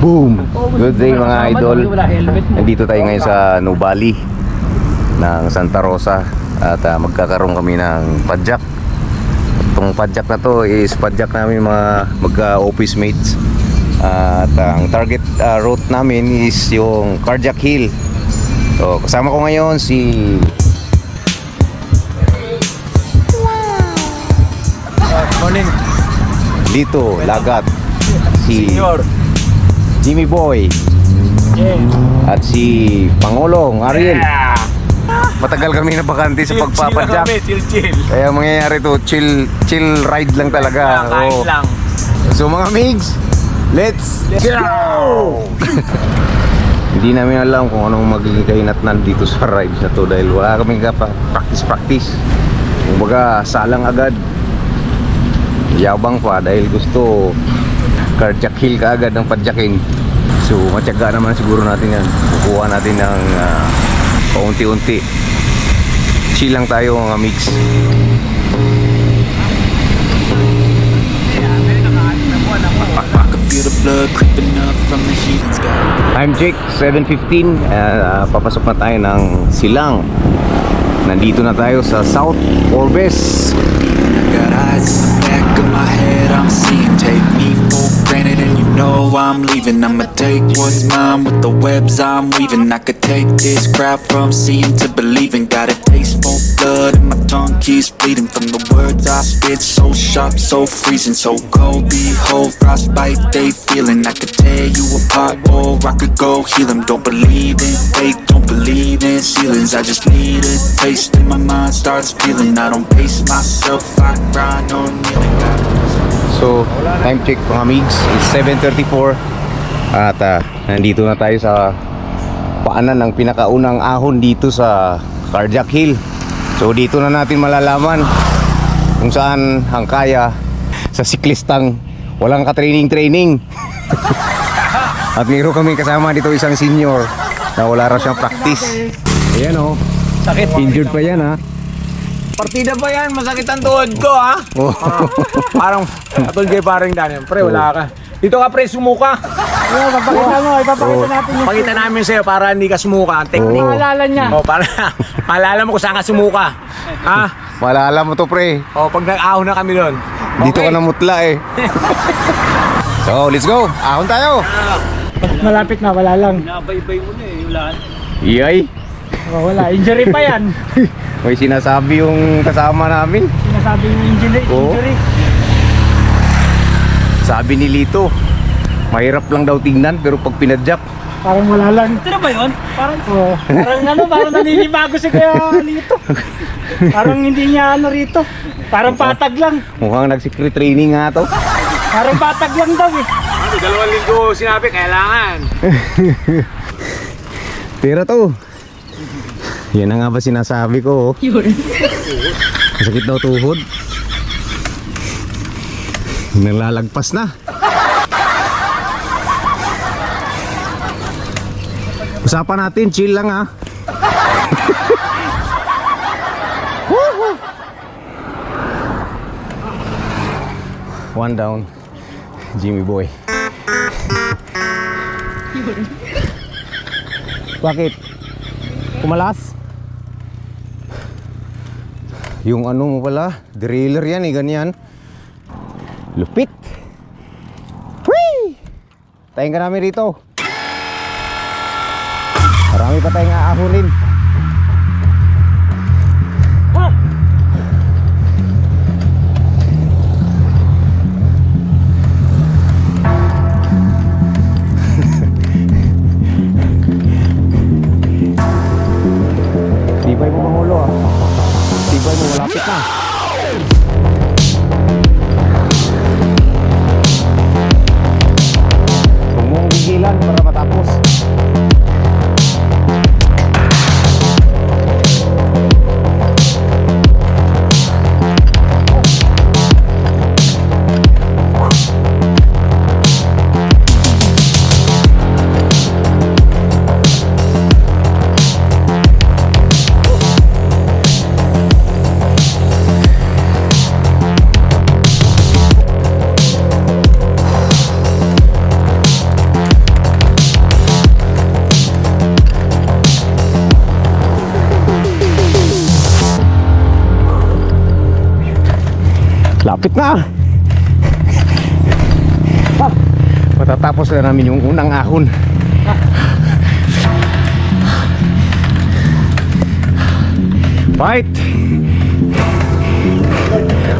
Boom! Good day mga idol. Nandito tayo ngayon sa Nubali ng Santa Rosa. At magkakaroon kami ng padjak. Itong padjak na to is padjak namin mga magka-office mates. At ang target route namin is yung Cardiac Hill. So kasama ko ngayon si Morning. Lito Lagat, si Senior. Jimmy Boy, at si Pangulong Ariel. Matagal kami na bakante sa pagpapadyak. Chill. Kaya mangyayari to, chill ride lang talaga. Kain lang. So mga migs, let's go! Hindi namin alam kung anong magiging kahinatnan dito sa ride na to dahil wala kaming practice. Kumbaga, salang agad. Yabang pa dahil gusto Cardiac Hill ka agad ng padyakin. So matyaga naman siguro natin yan. Kukuha natin ng paunti-unti. Chill lang tayo mga mix. Time check 7:15. Papasok na tayo ng Silang. Nandito na tayo sa South Orbes. Got eyes in the back of my head, I'm seeing. Take me for granted and you know I'm leaving. I'ma take what's mine with the webs I'm weaving. I could take this crowd from seeing to believing. Got a taste for blood and my tongue keeps bleeding. From the words I spit, so sharp, so freezing. So cold, behold, frostbite they feeling. I could tear you apart or I could go heal them. Don't believe in fate, don't believe in ceilings. I just need a taste and my mind starts feeling. I don't pace myself, I grind on kneeling. So, time check mga migs is 7:34. At nandito na tayo sa paanan ng pinakaunang ahon dito sa Cardiac Hill. So dito na natin malalaman kung saan ang kaya sa siklistang walang ka-training. At mayroon kami kasama dito isang senior na wala raw siyang practice. Ayan o, Sakit. injured pa yan ha. Partida ba yan? Masakit ang tuhod ko, ha? Oh. Parang, katulad kay parang Daniel. Pre, wala ka. Dito ka, pre, sumuka. Papakita mo, ipapakita natin yung Pakita namin sa'yo para hindi ka sumuka. Ang technique. maalala niya. O, para maalala mo kung saan ka sumuka. Ha? Malala mo to pre, O, pag nag-ahon na kami doon. dito ka namutla eh. So let's go, ahon tayo. Malapit na, wala lang. Iyay, Oh, wala, injury pa yan. may sinasabi yung kasama namin. Sinasabi yung injury. Oo. Sabi ni Lito, mahirap lang daw tingnan pero pag pinadyak, Parang wala lang. Ito na ba yun? Parang naninibago si Kuya Lito. Parang hindi niya ano rito. Parang patag lang. mukhang nag-secret training nga to. Parang patag lang daw eh. 2 linggo sinabi, kailangan. Pero to, yan na nga ba sinasabi ko. Masakit daw tuhod. Nalalagpas na. Usapan natin, chill lang ha. One down, Jimmy Boy. Bakit? Kumalas? Yung ano mo pala, derailleur yan eh, ganyan. Lupit. Whee! Tayo ka namin rito. Marami pa tayong aahunin. Tibay mo Pangulo ah. Tibay mo, malapit na. Huwag mong gigilan para matapos. Malapit na. Matatapos na namin yung unang ahon. Fight!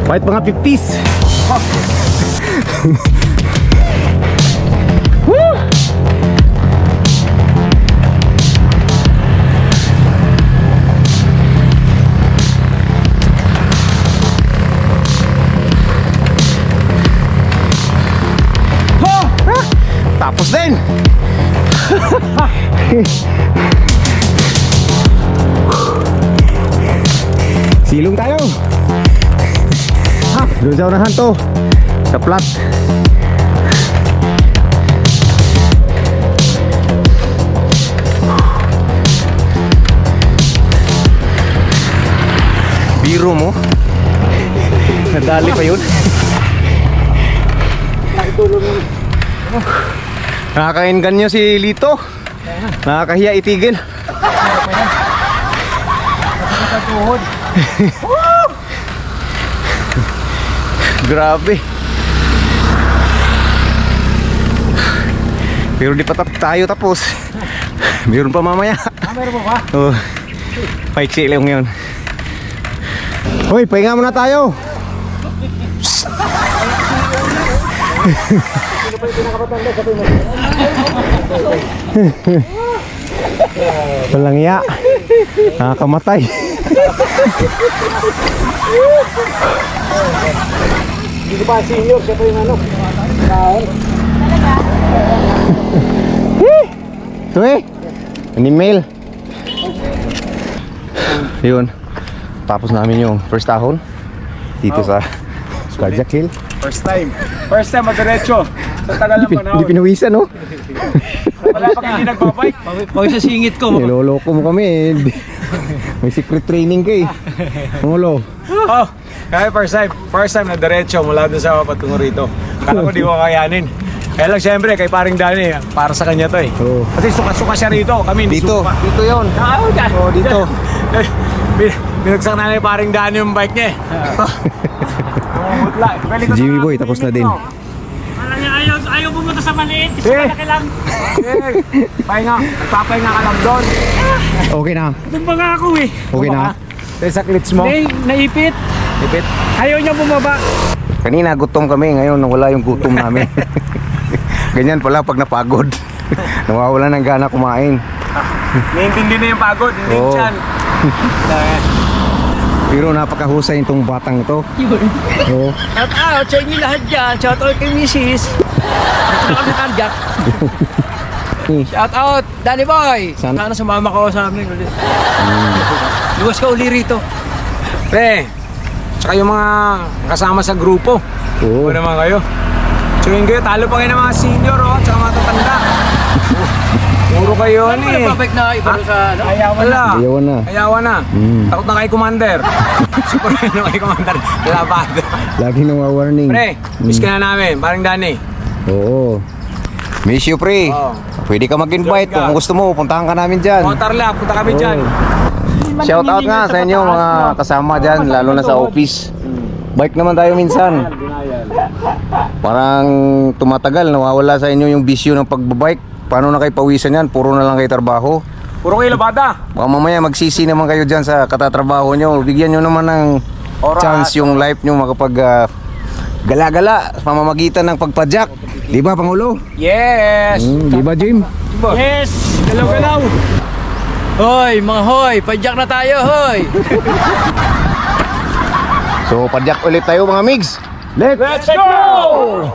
Fight mga 50s! Woo! Tapos din! Silong tayo! Doon sa unahan to, sa plat. Biro mo? Nadali pa yun? Nakakaingan nyo si Lito. Nakakahiya itigil. Grabe. Pero di pa tayo tapos. Meron pa mamaya. Meron mo ba? Oh. Paiksi lang yun. Hoy, pahinga muna tayo. Walang iya. Nakakamatay. Hindi ko pa senior, siya pa yung ano. Ito eh. Animal. Yun. Tapos namin yung first ahon dito sa Cardiac Hill. First time madiretso. Sa tagal ng Hindi panahon. pinawisan, no? Wala pa hindi nagbabike. Pag sa singit ko. Niloloko mo kami eh. May secret training ka eh. Molo. Oh, kaya first time na diretso mula doon sa patungo rito. Kala ko di ko kakayanin. Kaya lang siyempre kay paring Danny, para sa kanya to eh. Oo. Kasi suka-suka siya rito, kami hindi Dito. suka. Dito yun. Oh, dito. Binagsak na ni paring Danny yung bike niya eh. Si Jimmy Boy tapos na din. Parang ayaw pumunta sa maliit. Isa Eh. malaki lang. Pahinga, nagpapahinga ka lang doon. Okay na. Doon ba nga ako eh. Okay na. Dahil sa klits mo. Hindi, naipit. Ipit. Ayaw niya bumaba. Kanina gutom kami, ngayon nawala yung gutom namin. Ganyan pala pag napagod. Nawawala ng gana kumain. Naiintindi na yung pagod, hindi Oo. yung tiyan. Pero napakahusay itong batang ito. Oo. Shout out sa inyo lahat dyan. Shout out kay Mrs. Shout out kay Cardiac. Shout out, Danny Boy. Sana- Sana sumama ka sa amin ulit. Luwas ka uli rito. Pre, tsaka yung mga kasama sa grupo. Oo. Ano naman kayo? Chewing kayo, talo pa kayo ng mga senior, oh, tsaka mga tatanda. Puro kayo Ano eh. nagpapike na iba doon sa ano? Wala. Ayawan na. Ayawan na. Takot na kay Commander. Super na kay Commander. Labado. Lagi nawawarning. Pre, miss ka na namin. Parang Danny. Oo. Miss you, pre. Oo. Pwede ka mag-invite Joke ka. kung gusto mo. Puntahan ka namin dyan. Motorla, punta kami dyan. Shout out nga sa inyo mga kasama dyan, lalo na sa office. Bike naman tayo minsan. Parang tumatagal, nawawala sa inyo yung bisyo ng pagbabike. Paano na kayo pawisan yan? Puro na lang kayo trabaho. Puro kayo labada. Baka mamaya magsisi naman kayo dyan sa katatrabaho nyo. Bigyan nyo naman ng Oras. chance yung life nyo makapag gala-gala sa pamamagitan ng pagpadyak. Di ba, Pangulo? Yes. Di ba, Jim? Yes! Galaw-galaw! Hoy, mga hoy! Padyak na tayo, hoy! So, padyak ulit tayo mga migs. Let's go!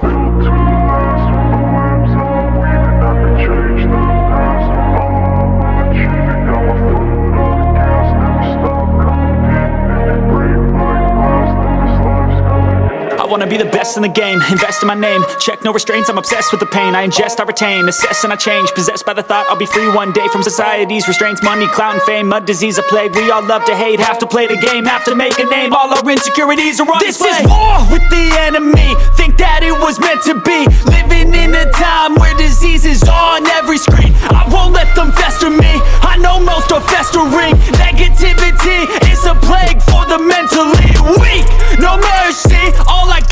I wanna be the best in the game, invest in my name. Check no restraints, I'm obsessed with the pain. I ingest, I retain, assess and I change. Possessed by the thought I'll be free one day from society's restraints. Money, clout and fame, a disease, a plague. We all love to hate, have to play the game, have to make a name. All our insecurities are on display. This is war with the enemy, think that it was meant to be. Living in a time where disease is on every screen. I won't let them fester me, I know most are festering. Negativity is a plague for the mentally weak. No mercy, all I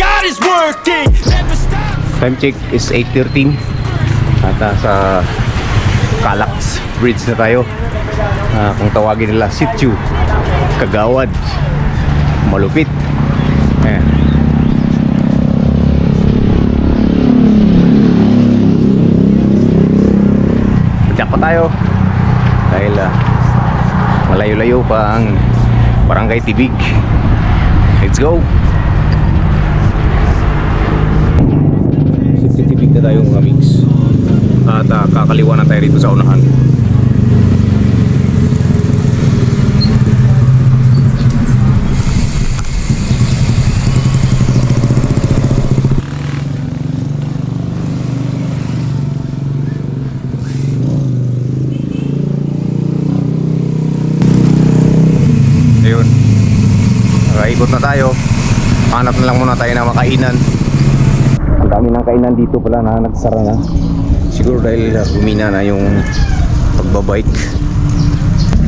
Time check is 8:13 at sa Calax Bridge na tayo. Kung tawagin nila Sitio Kagawad, malupit. Ayan. Padyak pa tayo dahil malayo-layo pa ang Barangay Tibig. Let's go. Tibig na tayo mga mix. At kakaliwa na tayo rito sa unahan. Ayun, ikot na tayo. Hanap na lang muna tayo ng makainan. Ang dami ng kainan dito pala na nagsara na. Siguro dahil humina na yung pagbabike.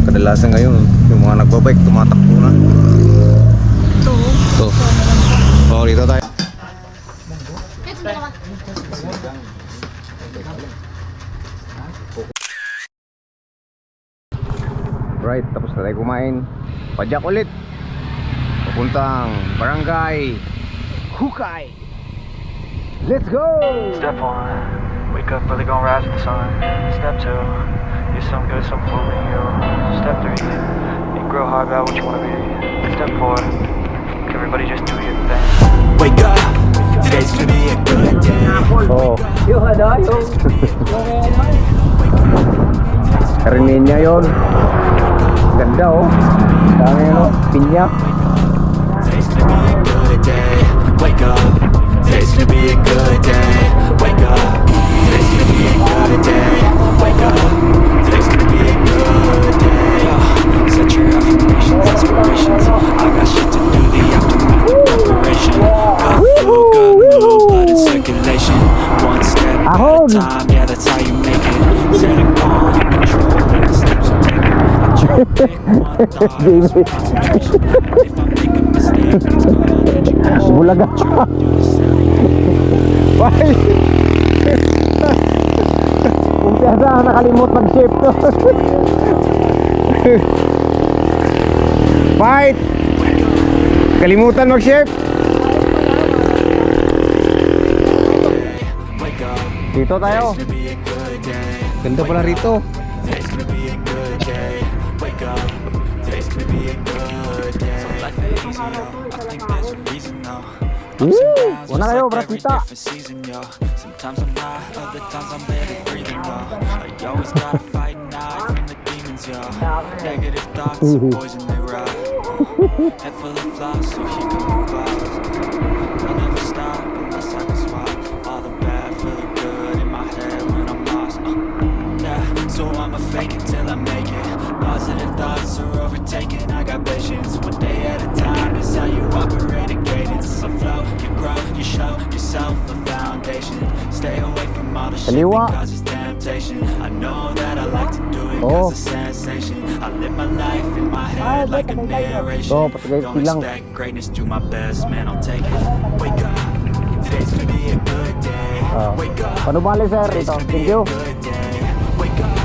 Kadalasan ngayon yung mga nagbabike tumatakbo na. Ito. Oh, dito tayo. Right, tapos na tayo kumain. Padyak ulit. Papuntang Barangay Hukay. Let's go! Step 1, wake up early, gonna rise with the sun. Step 2, get some good, some food in you. Step 3, think real hard about what you wanna be. Step 4, everybody just do your thing. Wake up, today's gonna be a good day. Oh. Karinin niya yun. Ganda oh. Dami ano, pinya. Today's gonna be a good day. Wake up, today's gonna be a good day. Wake up, today's gonna be a good day. Wake up, today's gonna be a good day. Set your affirmations, aspirations. I got shit to do, the aftermath of preparation. Good food, good mood, blood in circulation. One step at a time, yeah, that's how you make it. Set a goal, you control the steps you take. I try to pick one thought, some concentration. If I make a mistake, it's called education. Bulaga. Why? Kumpiyansa, nakalimot mag-shift to. Fight! Kalimutan mag-shift. Wake up, Dito tayo. it's gonna be a good day. Ganda pala rito. Today's gonna be a good day. Wake up, today's gonna be a good day. So life ain't easy, yo. I think there's a reason, though. Wala kayo, bratita. Different season, yo. Sometimes I'm high, other times I'm barely breathing, yo. I always gotta fight and hide from the demons, yo. Negative thoughts are poison, they rot. Head full of flies, so here come the clouds. I'll never stop unless I can swap all the bad for the good in my head when I'm lost. Yeah, so I'ma fake it till I make it. Positive thoughts are overtaken. I got patience, one day at a time. Is how you operate a cadence. So flow, you grow, you show yourself a foundation. Stay away from all the shit Kaliwa. because it's temptation. I know that I like to do it Oh. cause it's sensation. I live my life in my head like a narration. Oh, patagay Don't silang. expect greatness, do my best, man, I'll take it. Wake up, today's gonna be a good day. Wake up, Panubali sir, ito. Thank you. good day. Wake up,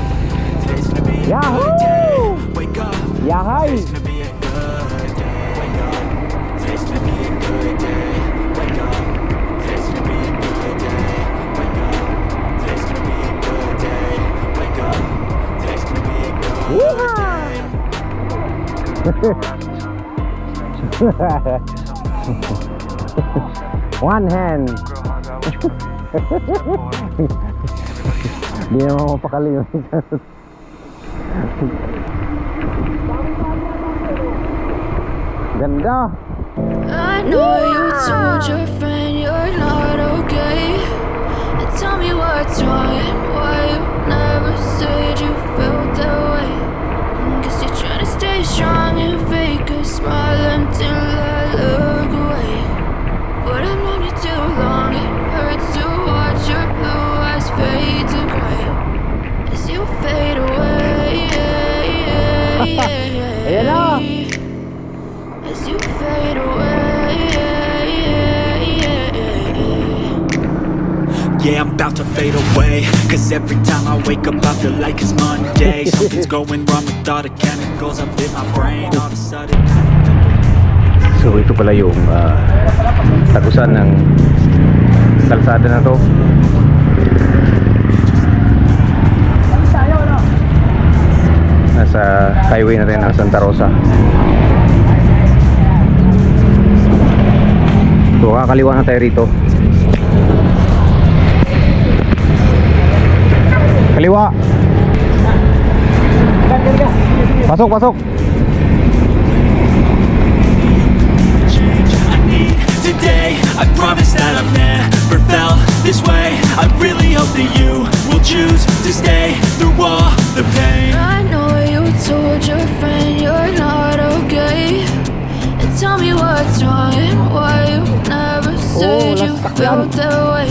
today's gonna be a Yahoo! good day. Wake up, Yahay! today's gonna be a good day. Wake up, today's gonna be a good day. Wake up, today's gonna be a good day. Wake up, today's gonna be a good day. Wake up, today's gonna be a good day. One hand. Di naman mapakali yun. Ganda. I know you told your friend you're not okay. And tell me what's wrong and why you never said you felt that way. Guess you're trying to stay strong and fake a smile until I look away. But I've known you too long, it hurts to watch your blue eyes fade to gray as you fade away. Ayan na. As you fade away. fade away. Cause every time I wake up I feel like it's Monday. Something's going wrong with all the chemicals up in my brain. All of a sudden So ito pala yung tagusan ng kalsada na to. Nasa highway na rin ang Santa Rosa. So kakaliwa na tayo rito. Kaliwa. Pasok, pasok. today, I promise that I've never felt this way. I really hope that you will choose to stay through all the pain. I know you told your friend you're not okay, and tell me what's wrong and why you never said you felt that way.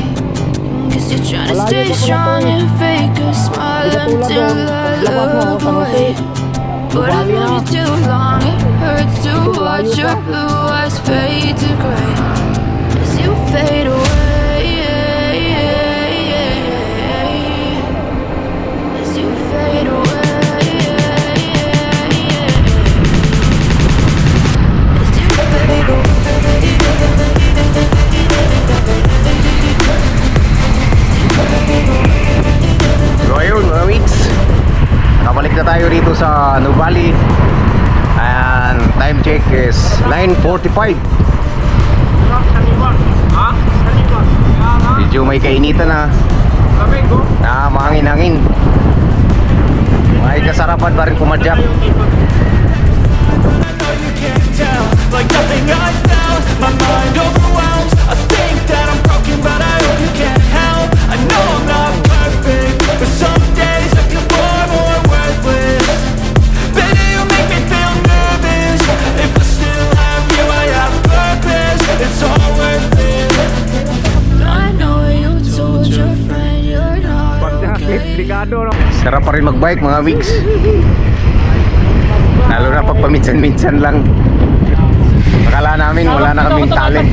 Guess you're trying to stay strong and fake a smile until I look away. But I've known you too long, it hurts to watch your blue eyes fade to gray as you fade away. As you fade away. As you fade away. So ayun mga weeks, nakabalik na tayo dito sa Nuvali. And time check is 9:45. Medyo may kainitan na, mahangin-hangin. May kasarapan pa rin pumadyak. Like nothing I felt, my mind overwhelms. I think that I'm broken, but I hope you can't help. I know I'm not perfect, but some days I feel far more worthless. Baby, you make me feel nervous. If I still have you, I have purpose. It's all worth it. I know you told your friend you're not okay. Sarap pa rin magbike mga weeks. Lalo na pag paminsan-minsan lang. Akala namin wala na kaming talent.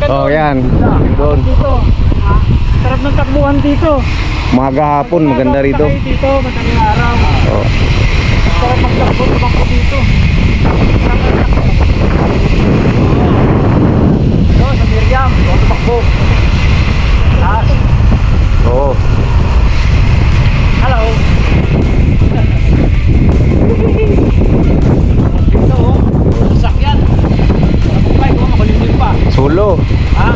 Oh yan, doon. Dito. Sarap ng takbuhan dito. Maga hapon, maganda rito. Dito, madaling araw. Oh. Sarap magtakbo naman po dito. Ito, sa Miriam. Ito, tumakbo. Taas. Oo. Hello. Ito, oh. Sasakyan. Ay, kung makulimlim pa. Sulo. Ha?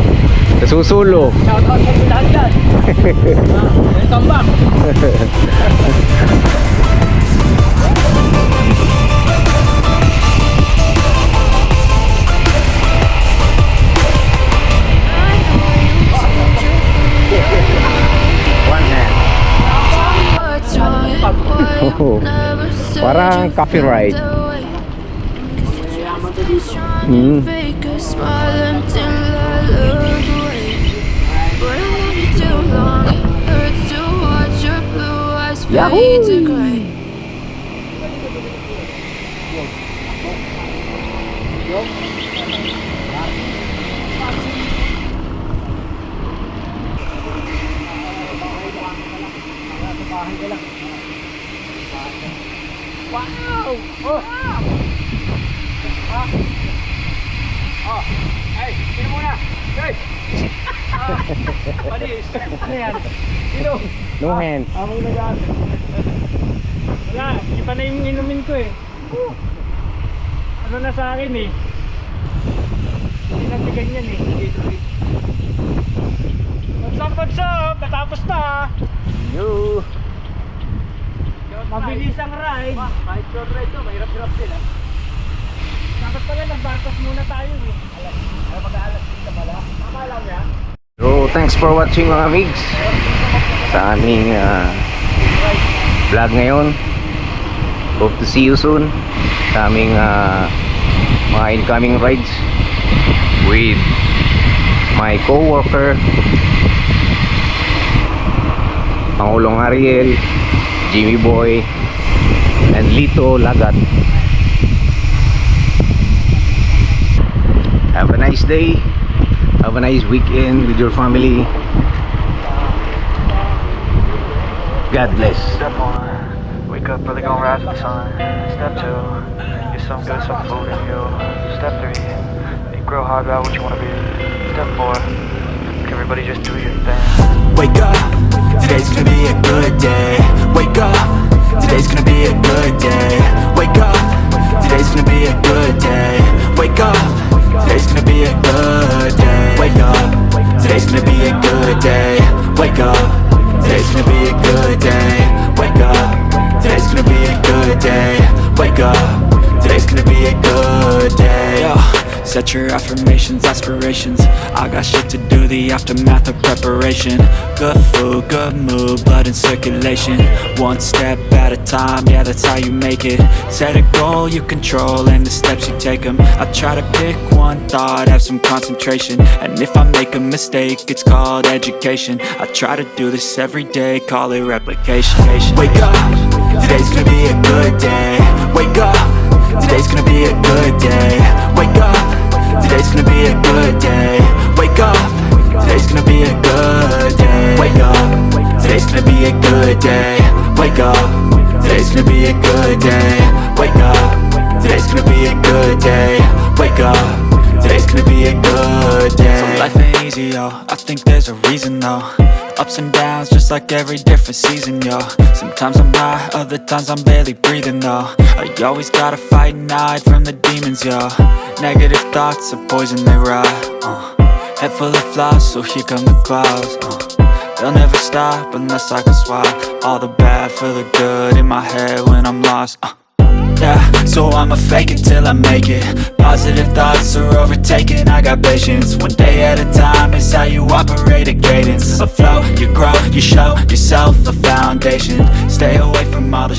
Nasusulo. Shout out sa lahat dyan. Welcome back. One hand. What's wrong and why you Oh. never said Parang you copyright. felt that way. 'Cause you're trying to stay strong and fake a smile until I look away. But I've known you too long, it hurts to watch your blue eyes fade to gray. Ay, sino muna? Hey! Panis! Ano yan? Sino? No hand. Ako nag-aas. Wala, iba na yung inumin ko eh. Ano na sa akin eh. Hindi na ganyan eh. Pagsap! Natapos na! Yo. Mabilis ang ride. Kahit short ride to, mahirap-hirap din ah. Dapat pala nagbarkos muna tayo eh. Ay, mag-aalas din na pala. Tama lang yan. So, thanks for watching mga migs sa aming vlog ngayon. Hope to see you soon sa aming mga incoming rides with my co-worker Pangulong Ariel, Jimmy Boy, and Lito Lagat. Have a nice day. Have a nice weekend with your family. God bless. Step 1, wake up early, gonna rise with the sun. Step 2, get some good, some food in you. Step 3, think real hard about what you wanna be. Step 4, everybody just do your thing. Wake up, today's gonna be a good day. Wake up, today's gonna be a good day. Wake up, today's gonna be a good day. Wake up, today's gonna be a good day. Wake up, today's gonna be a good day. Wake up, today's gonna be a good day. Wake up, today's gonna be a good day. Wake up, today's gonna be a good day. Yo, set your affirmations, aspirations. I got shit to do, the aftermath of preparation. Good food, good mood, blood in circulation. One step at a time, yeah, that's how you make it. Set a goal you control and the steps you take them. I try to pick one thought, have some concentration. And if I make a mistake, it's called education. I try to do this every day, call it replication. Wake up, today's gonna be a good day. Wake up, today's gonna be a good day. Wake up, today's gonna be a good day. Wake up, today's gonna be a good day. Wake up, today's gonna be a good day. Wake up, today's gonna be a good day. Wake up, today's gonna be a good day. Wake up, today's gonna be a good day. So life ain't easy, yo, I think there's a reason though. Ups and downs, just like every different season, yo. Sometimes I'm high, other times I'm barely breathing, though. I always gotta fight and hide from the demons, yo. Negative thoughts are poison, they ride, Head full of flies, so here come the clouds, They'll never stop unless I can swap all the bad for the good in my head when I'm lost, Yeah, so I'ma fake it till I make it. Positive thoughts are overtaken, I got patience. One day at a time is how you operate a cadence. A flow, you grow, you show yourself a foundation. Stay away from all the